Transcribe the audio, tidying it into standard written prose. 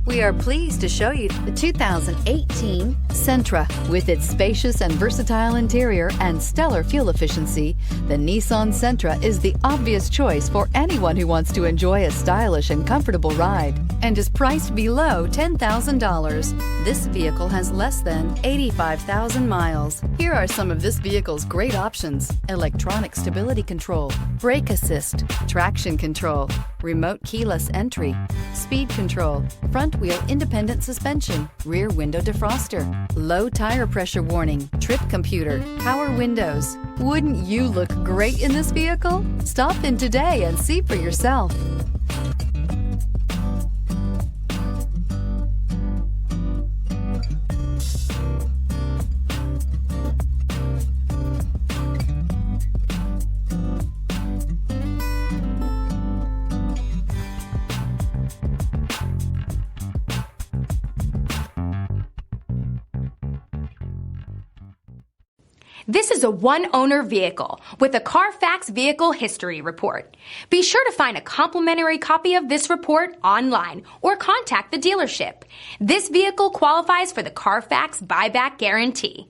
We are pleased to show you the 2018 Sentra. With its spacious and versatile interior and stellar fuel efficiency, the Nissan Sentra is the obvious choice for anyone who wants to enjoy a stylish and comfortable ride and is priced below $10,000. This vehicle has less than 85,000 miles. Here are some of this vehicle's great options: electronic stability control, brake assist, traction control, remote keyless entry, speed control, front wheel independent suspension, rear window defroster, low tire pressure warning, trip computer, power windows. Wouldn't you look great in this vehicle? Stop in today and see for yourself. This is a one-owner vehicle with a Carfax Vehicle History Report. Be sure to find a complimentary copy of this report online or contact the dealership. This vehicle qualifies for the Carfax Buyback Guarantee.